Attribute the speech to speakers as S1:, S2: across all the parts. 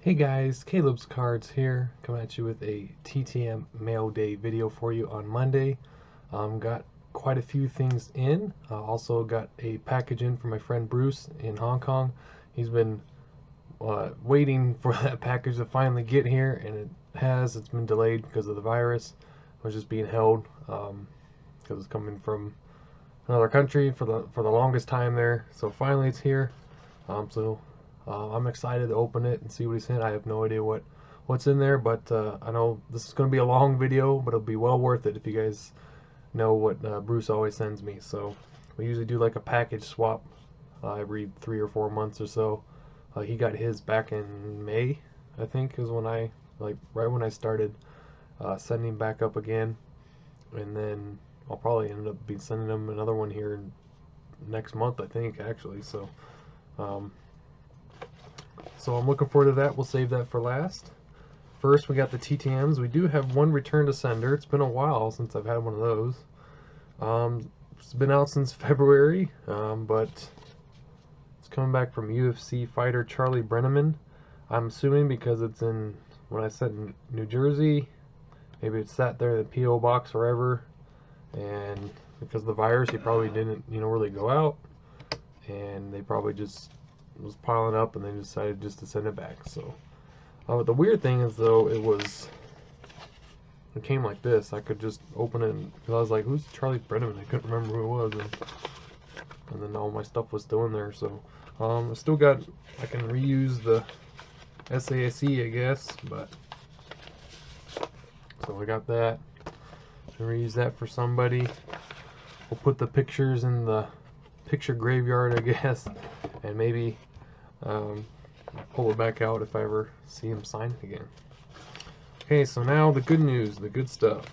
S1: Hey guys, Caleb's Cards here, coming at you with a TTM mail day video for you on Monday. Got quite a few things in. Also got a package in for my friend Bruce in Hong Kong. He's been waiting for that package to finally get here, and it's been delayed because of the virus. It was just being held because it's coming from another country for the longest time there. So finally it's here. I'm excited to open it and see what he sent. I have no idea what's in there, but I know this is going to be a long video, but it'll be well worth it if you guys know what Bruce always sends me. So we usually do like a package swap every 3 or 4 months or so. He got his back in May, I think, is when right when I started sending back up again, and then I'll probably end up sending him another one here next month, I think, actually. Um, so I'm looking forward to that. We'll save that for last. First, we got the TTMs. We do have one return to sender. It's been a while since I've had one of those. It's been out since February, but it's coming back from UFC fighter Charlie Brenneman. I'm assuming because it's when I said in New Jersey, maybe it sat there in the P.O. box forever, and because of the virus, he probably didn't, really go out, and they probably just was piling up, and they decided just to send it back. So, the weird thing is though, it came like this. I could just open it because I was like, "Who's Charlie Brenneman?" I couldn't remember who it was, and then all my stuff was still in there. So, I still got. I can reuse the SASE, I guess, but so I got that. Can reuse that for somebody. We'll put the pictures in the picture graveyard, I guess, and maybe pull it back out if I ever see him sign it again. Okay, so now the good news, the good stuff.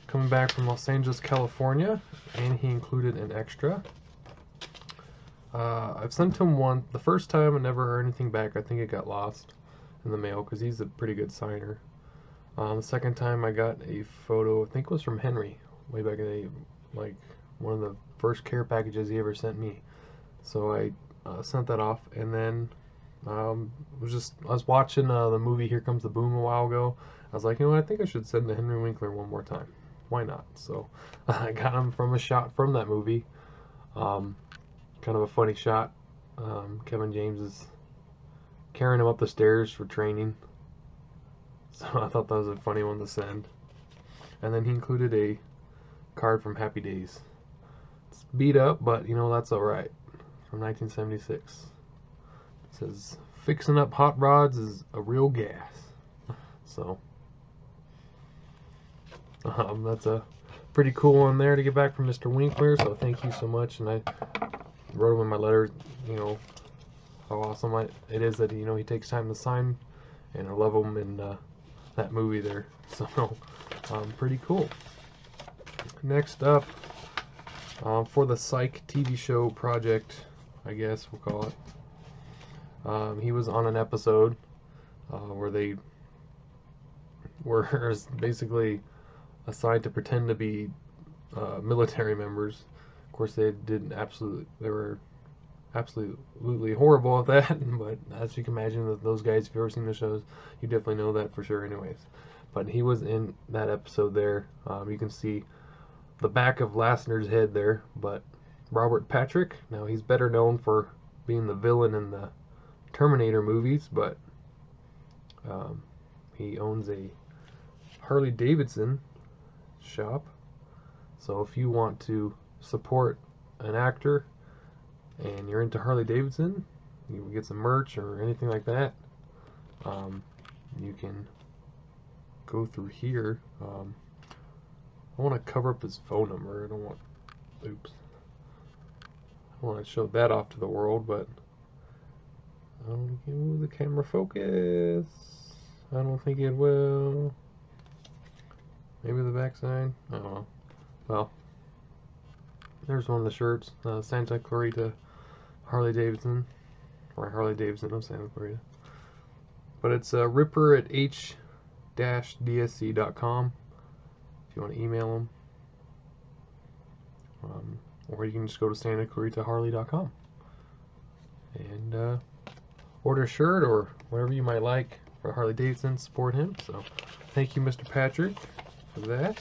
S1: Coming back from Los Angeles, California, and he included an extra. I've sent him one. The first time I never heard anything back. I think it got lost in the mail because he's a pretty good signer. The second time I got a photo, I think it was from Henry, way back in the, like one of the first care packages he ever sent me. So I sent that off, and then I was watching the movie Here Comes the Boom a while ago. I was like, I think I should send to Henry Winkler one more time. Why not? So I got him from a shot from that movie. Kind of a funny shot. Kevin James is carrying him up the stairs for training. So I thought that was a funny one to send. And then he included a card from Happy Days. It's beat up, but that's alright. From 1976. It says, "Fixing up hot rods is a real gas." So that's a pretty cool one there to get back from Mr. Winkler. So thank you so much. And I wrote him in my letter, how awesome it is that he takes time to sign, and I love him in that movie there. So pretty cool. Next up, for the Psych TV show project, I guess we'll call it. He was on an episode where they were basically assigned to pretend to be military members. Of course, they were absolutely horrible at that. But as you can imagine, those guys, if you've ever seen the shows, you definitely know that for sure. Anyways, but he was in that episode there. You can see the back of Lassner's head there, but Robert Patrick, now he's better known for being the villain in the Terminator movies, but he owns a Harley Davidson shop. So if you want to support an actor and you're into Harley Davidson, you get some merch or anything like that, you can go through here. I want to cover up his phone number. I don't want to show that off to the world, but will the camera focus? I don't think it will. Maybe the backside? I don't know. Well, there's one of the shirts. Santa Clarita Harley Davidson. Or Harley Davidson of Santa Clarita. But it's Ripper at h-dsc.com if you want to email them. Or you can just go to SantaClaritaHarley.com. And order a shirt or whatever you might like for Harley Davidson, support him. So thank you, Mr. Patrick, for that.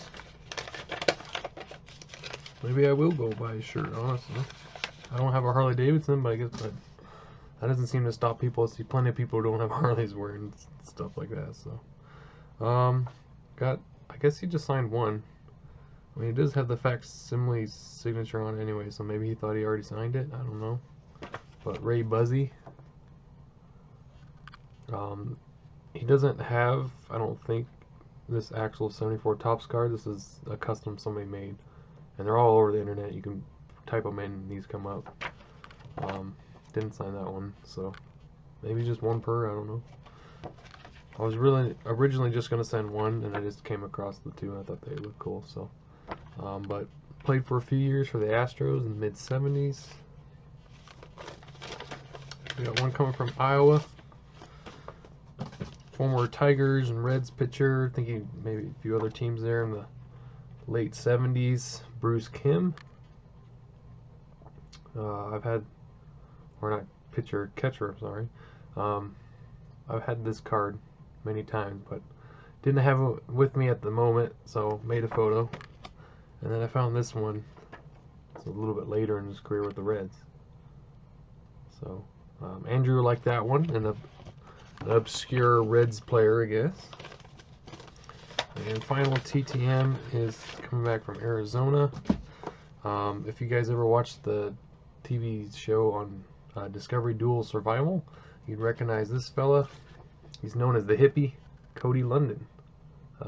S1: Maybe I will go buy a shirt, honestly. I don't have a Harley Davidson, but I guess that doesn't seem to stop people. I see plenty of people who don't have Harleys wearing stuff like that. So I guess he just signed one. I mean, he does have the facsimile signature on it anyway, so maybe he thought he already signed it. I don't know. But Ray Buzzy, he doesn't have, I don't think, this actual 74 Topps card. This is a custom somebody made, and they're all over the internet. You can type them in and these come up. Didn't sign that one, so maybe just one per, I don't know. I was really originally just going to send one, and I just came across the two, and I thought they looked cool. So, but played for a few years for the Astros in the mid-70s. We got one coming from Iowa. Former Tigers and Reds pitcher. I think he maybe a few other teams there in the late 70s. Bruce Kim. I've had, or not pitcher, catcher, sorry. I've had this card many times, but didn't have it with me at the moment, so made a photo. And then I found this one. It's a little bit later in his career with the Reds. So Andrew liked that one, and an obscure Reds player, I guess. And final TTM is coming back from Arizona. If you guys ever watched the TV show on Discovery Dual Survival, you'd recognize this fella. He's known as the hippie, Cody London,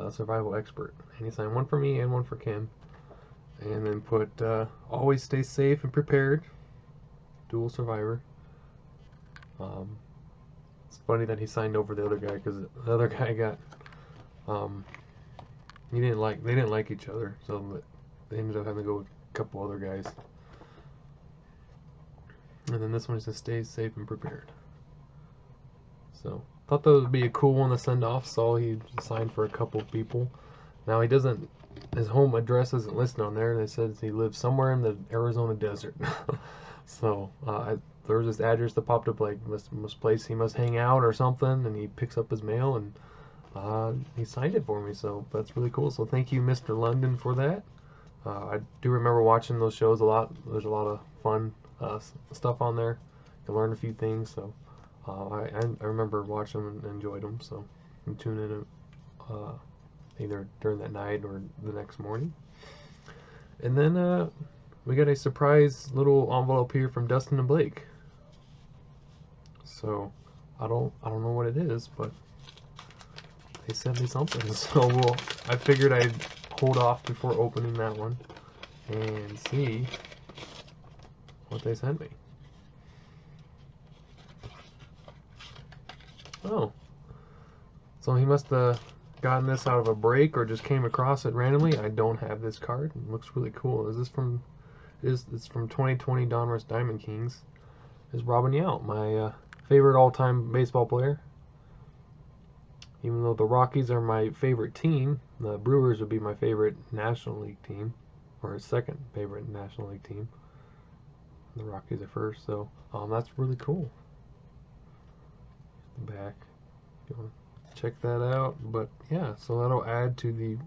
S1: survival expert. And he signed one for me and one for Kim. And then put, always stay safe and prepared, dual survivor. It's funny that he signed over the other guy, because the other guy got, they didn't like each other, so they ended up having to go with a couple other guys. And then this one says stay safe and prepared. So thought that would be a cool one to send off. Saw he signed for a couple of people. Now he doesn't, his home address isn't listed on there. They said he lives somewhere in the Arizona desert. So there was this address that popped up, like must place he must hang out or something, and he picks up his mail, and he signed it for me. So that's really cool. So thank you, Mr. London, for that. I do remember watching those shows a lot. There's a lot of fun stuff on there. You learn a few things. So I remember watching them and enjoyed them. So I'm tuning in either during that night or the next morning. And then we got a surprise little envelope here from Dustin and Blake. So I don't know what it is, but they sent me something. So I figured I'd hold off before opening that one and see what they sent me. Oh, so he must have gotten this out of a break or just came across it randomly. I don't have this card. It looks really cool. Is this from? It's from 2020 Donruss Diamond Kings. Is Robin Yount, my favorite all-time baseball player. Even though the Rockies are my favorite team, the Brewers would be my favorite National League team, or second favorite National League team. The Rockies are first, so that's really cool. Back, if you want to check that out. But yeah, so that'll add to the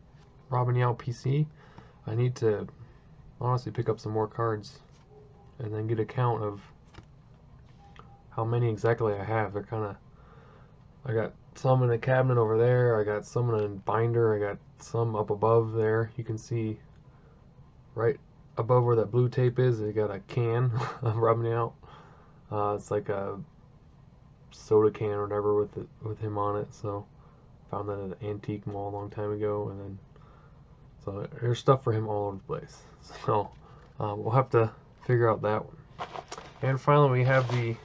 S1: Robin Yount PC. I need to honestly pick up some more cards and then get a count of how many exactly I have. They're kind of, I got some in the cabinet over there, I got some in a binder, I got some up above there. You can see right above where that blue tape is, I got a can of Robin Yount. It's like a soda can or whatever with him on it. So found that at an antique mall a long time ago, and then so there's stuff for him all over the place. So we'll have to figure out that one. And finally, we have the,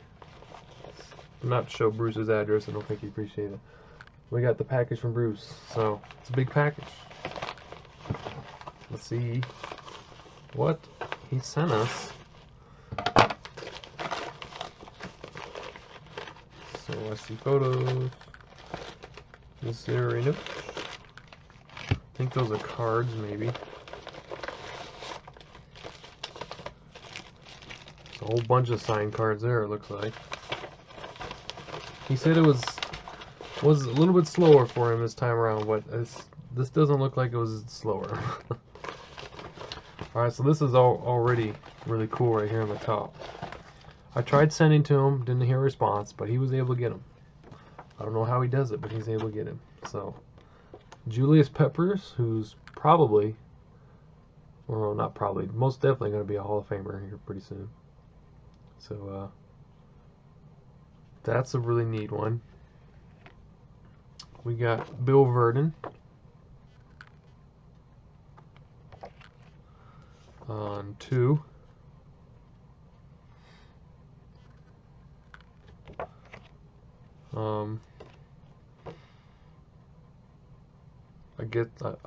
S1: not to show Bruce's address, I don't think he appreciated it. We got the package from Bruce, so it's a big package. Let's see what he sent us. So I see photos. This area. I think those are cards, maybe. It's a whole bunch of signed cards there, it looks like. He said it was a little bit slower for him this time around, but this doesn't look like it was slower. Alright, so this is already really cool right here on the top. I tried sending to him, didn't hear a response, but he was able to get him. I don't know how he does it, but he's able to get him. So, Julius Peppers, who's probably, well, not probably, most definitely going to be a Hall of Famer here pretty soon. So, that's a really neat one. We got Bill Verdon on 2.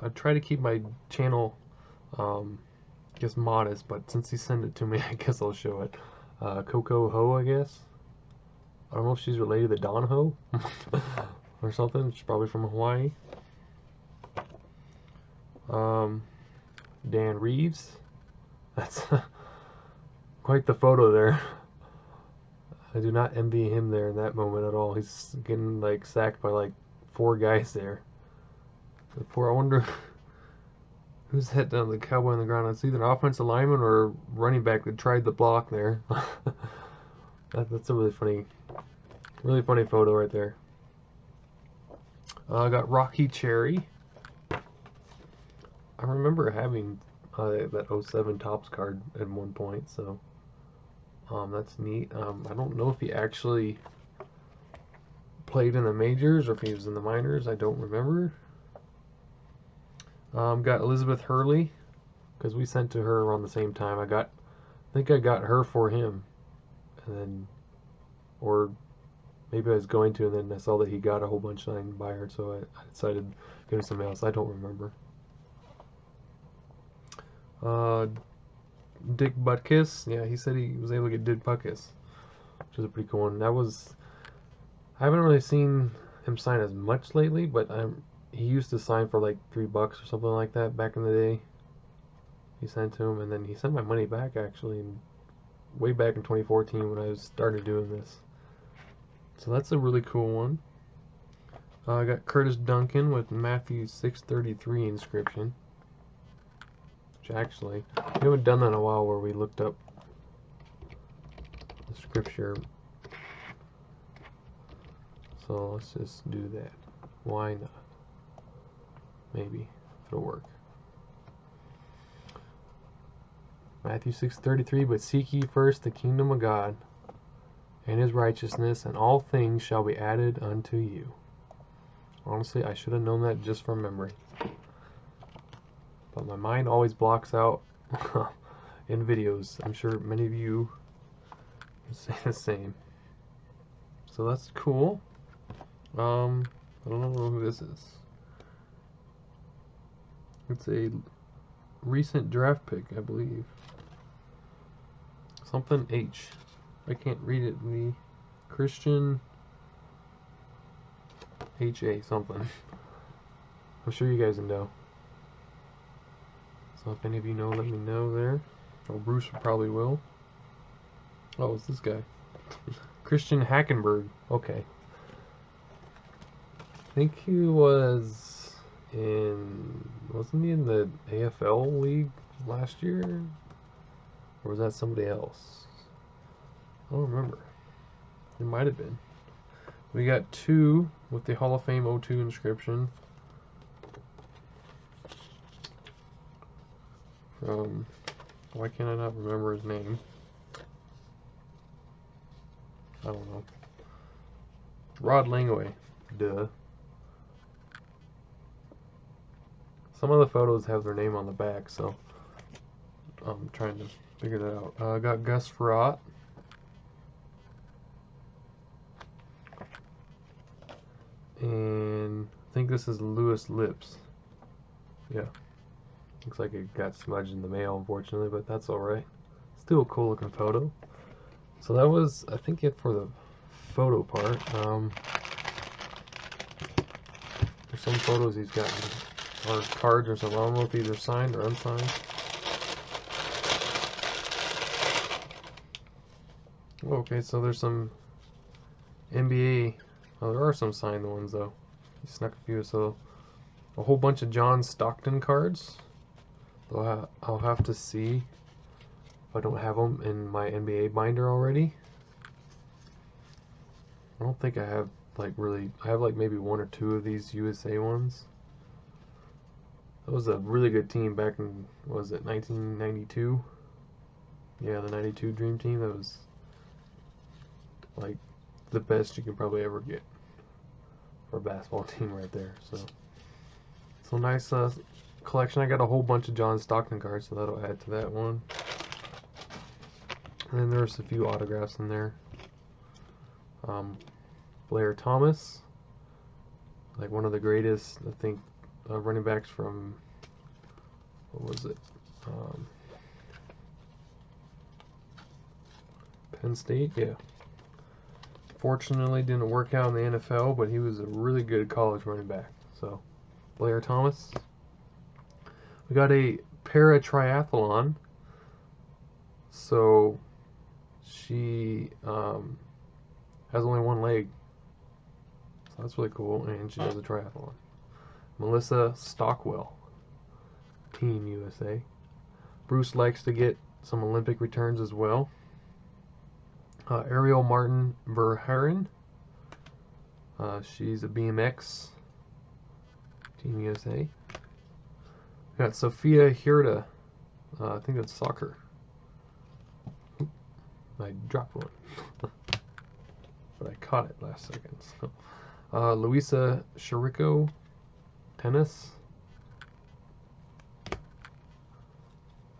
S1: I try to keep my channel, I guess, modest, but since he sent it to me, I guess I'll show it. Coco Ho, I guess. I don't know if she's related to Don Ho or something. She's probably from Hawaii. Dan Reeves. That's quite the photo there. I do not envy him there in that moment at all. He's getting like sacked by like 4 guys there. I wonder who's hit down the cowboy on the ground. It's either an offensive lineman or running back that tried the block there. That's a really funny photo right there. I got Rocky Cherry. I remember having that 07 Topps card at one point, so that's neat. I don't know if he actually played in the majors or if he was in the minors. I don't remember. Got Elizabeth Hurley, because we sent to her around the same time. I think I got her for him, and then, or maybe I was going to, and then I saw that he got a whole bunch signed by her, so I decided to give him something else. I don't remember. Dick Butkus, yeah, he said he was able to get Dick Butkus, which is a pretty cool one. I haven't really seen him sign as much lately, but he used to sign for like $3 or something like that back in the day. He sent to him, and then he sent my money back actually, way back in 2014 when I was started doing this. So that's a really cool one. I got Curtis Duncan with Matthew 6:33 inscription. Which actually, we haven't done that in a while where we looked up the scripture. So let's just do that. Why not? Maybe it'll work. Matthew 6:33, but seek ye first the kingdom of God and his righteousness, and all things shall be added unto you. Honestly, I should have known that just from memory. But my mind always blocks out in videos. I'm sure many of you say the same. So that's cool. I don't know who this is. It's a recent draft pick, I believe. Something H. I can't read it. The Christian HA something. I'm sure you guys know. So if any of you know, let me know there. Oh, Bruce probably will. Oh, it's this guy. Christian Hackenberg. Okay. I think he was wasn't he in the AFL league last year? Or was that somebody else? I don't remember. It might have been. We got 2 with the Hall of Fame 02 inscription. From, why can't I not remember his name? I don't know. Rod Langway. Duh. Some of the photos have their name on the back, so I'm trying to figure that out. I got Gus Frerotte. And I think this is Louis Lips. Yeah. Looks like it got smudged in the mail, unfortunately, but that's alright. Still a cool looking photo. So that was, I think, it for the photo part. There's some photos he's gotten, or cards or something. I don't know if these are signed or unsigned. Okay, so there's some NBA Oh, there are some signed ones though. He snuck a few, so a whole bunch of John Stockton cards. Though I'll have to see if I don't have them in my NBA binder already. I don't think I have like really. I have like maybe one or two of these USA ones. That was a really good team back in, what was it, 1992? Yeah, the 92 Dream Team. That was like the best you can probably ever get for a basketball team right there. So nice collection. I got a whole bunch of John Stockton cards, so that'll add to that one. And then there's a few autographs in there. Blair Thomas, like one of the greatest, I think, running backs from, what was it? Penn State, yeah. Fortunately, didn't work out in the NFL, but he was a really good college running back. So, Blair Thomas. We got a para triathlon. So, she has only one leg. So that's really cool, and she does a triathlon. Melissa Stockwell, Team USA. Bruce likes to get some Olympic returns as well. Ariel Martin Verheeren. She's a BMX, Team USA. We got Sophia Hirda. I think that's soccer. Oop, I dropped one. But I caught it last second. So. Luisa Chirico, tennis.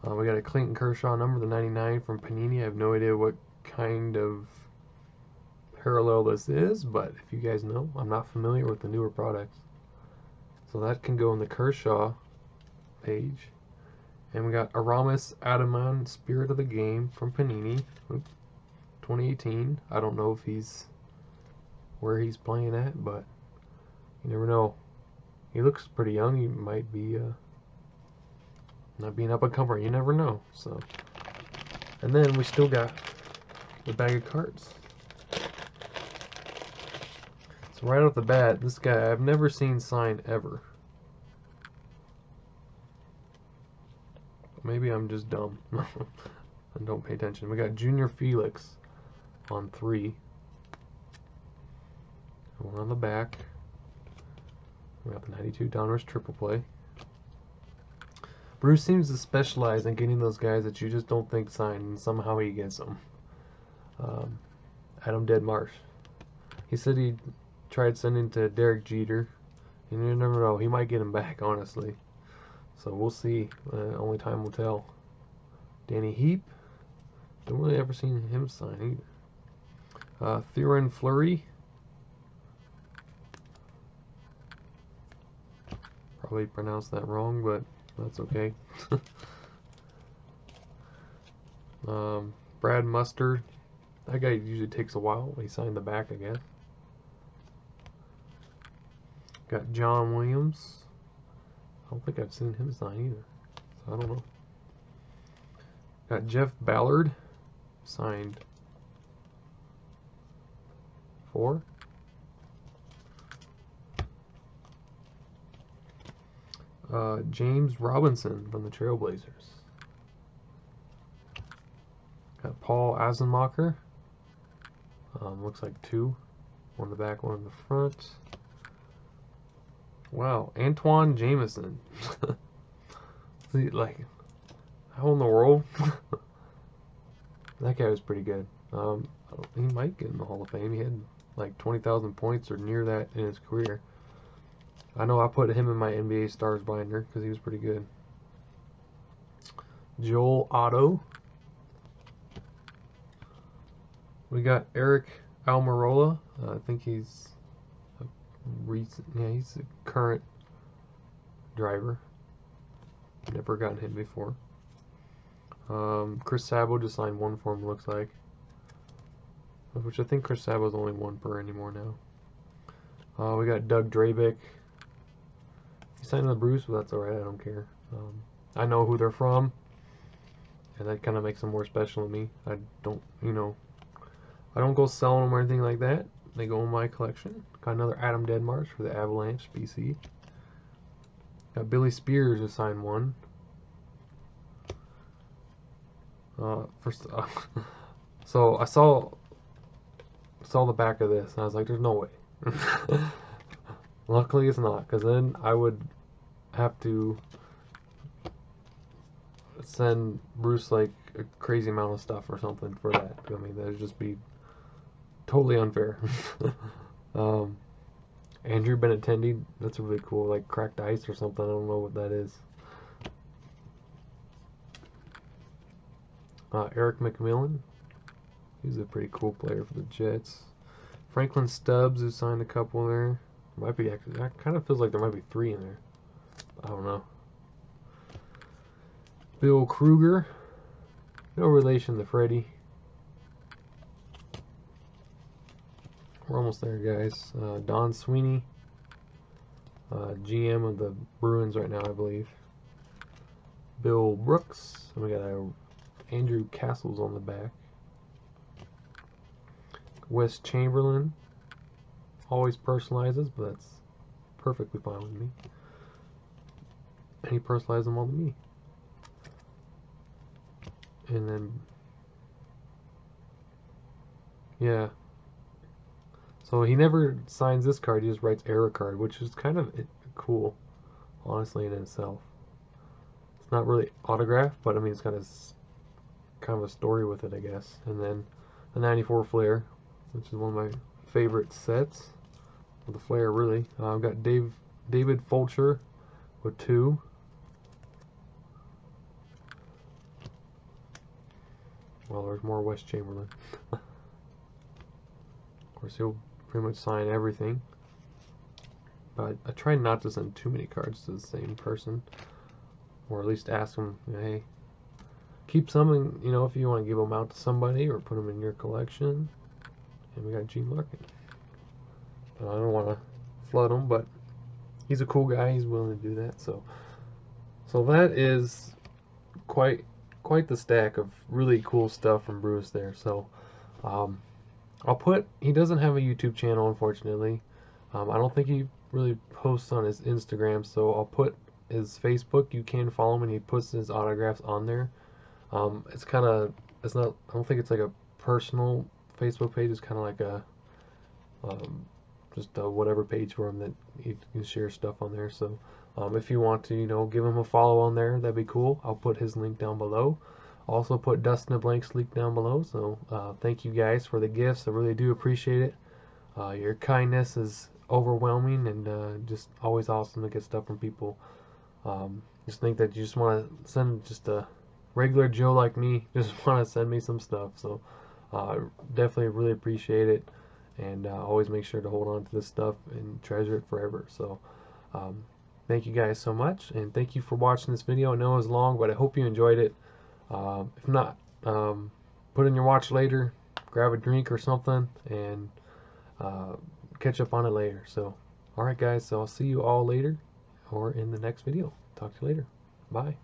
S1: We got a Clayton Kershaw number, the 99 from Panini. I have no idea what kind of parallel this is, but if you guys know, I'm not familiar with the newer products. So that can go in the Kershaw page. And we got Aramis Adaman, Spirit of the Game from Panini. Oops. 2018. I don't know if he's where he's playing at, but you never know. He looks pretty young. He might be not being up and comer. You never know. So, and then we still got the bag of cards. So right off the bat, this guy I've never seen sign ever. Maybe I'm just dumb and don't pay attention. We got Junior Felix on 3. One on the back. We got the 92 Donruss triple play. Bruce seems to specialize in getting those guys that you just don't think sign, and somehow he gets them. Adam Deadmarsh. He said he tried sending to Derek Jeter, and you never know, he might get him back, honestly. So we'll see. Only time will tell. Danny Heap. Don't really ever seen him sign either. Theoren Fleury. Probably pronounced that wrong, but that's okay. Brad Mustard. That guy usually takes a while. He signed the back, I guess. Got John Williams. I don't think I've seen him sign either, so I don't know. Got Jeff Ballard, signed 4. James Robinson from the Trailblazers. Got Paul Asenmacher. Looks like 2. One in the back, one in the front. Wow, Antoine Jameson. Like, how in the world? That guy was pretty good. He might get in the Hall of Fame. He had like 20,000 points or near that in his career. I know I put him in my NBA Stars binder because he was pretty good. Joel Otto. We got Eric Almirola. I think he's a recent, yeah, he's a current driver. Never gotten him before. Chris Sabo just signed 1 for him, looks like. Which I think Chris Sabo's only 1 per anymore now. We got Doug Drabick. He signed with Bruce, but that's alright, I don't care. I know who they're from, and that kind of makes them more special to me. I don't, you know, I don't go selling them or anything like that, they go in my collection. Got another Adam Deadmarsh for the Avalanche BC. Got Billy Spears assigned one. First, so I saw the back of this and I was like, "There's no way." Luckily, it's not, because then I would have to send Bruce like a crazy amount of stuff or something for that. I mean, that'd just be totally unfair. Andrew Benintendi, that's really cool, like cracked ice or something. I don't know what that is. Eric McMillan, he's a pretty cool player for the Jets. Franklin Stubbs, who signed a couple there. Might be actually, that kind of feels like there might be 3 in there. I don't know. Bill Kruger, no relation to Freddie. We're almost there, guys. Don Sweeney, GM of the Bruins right now, I believe. Bill Brooks, and we got Andrew Castles on the back. Wes Chamberlain, always personalizes, but that's perfectly fine with me. And he personalized them all to me. And then, yeah. So he never signs this card, he just writes error card, which is kind of cool, honestly, in itself. It's not really autographed, but I mean, it's got kind of a story with it, I guess. And then the 94 Flair, which is one of my favorite sets of the Flair, really. I've got David Fulcher with 2. Well, there's more Wes Chamberlain. Of course, he'll pretty much sign everything. But I try not to send too many cards to the same person. Or at least ask them, hey, keep some, you know, if you want to give them out to somebody or put them in your collection. And we got Gene Larkin. I don't want to flood him, but he's a cool guy. He's willing to do that. So that is quite the stack of really cool stuff from Bruce there. So he doesn't have a YouTube channel, unfortunately. I don't think he really posts on his Instagram, so I'll put his Facebook. You can follow him, and he puts his autographs on there. It's not, I don't think it's like a personal Facebook page. It's kind of like a just a whatever page for him that he can share stuff on there. So if you want to, you know, give him a follow on there, that'd be cool. I'll put his link down below. Also put Dustin the Blank's link down below. So thank you guys for the gifts. I really do appreciate it. Your kindness is overwhelming, and just always awesome to get stuff from people. Just think that you just want to send just a regular Joe like me, just want to send me some stuff. So definitely really appreciate it, and always make sure to hold on to this stuff and treasure it forever. So thank you guys so much, and thank you for watching this video. I know it was long, but I hope you enjoyed it. If not, put in your watch later, grab a drink or something, and catch up on it later. So alright guys, so I'll see you all later or in the next video. Talk to you later. Bye.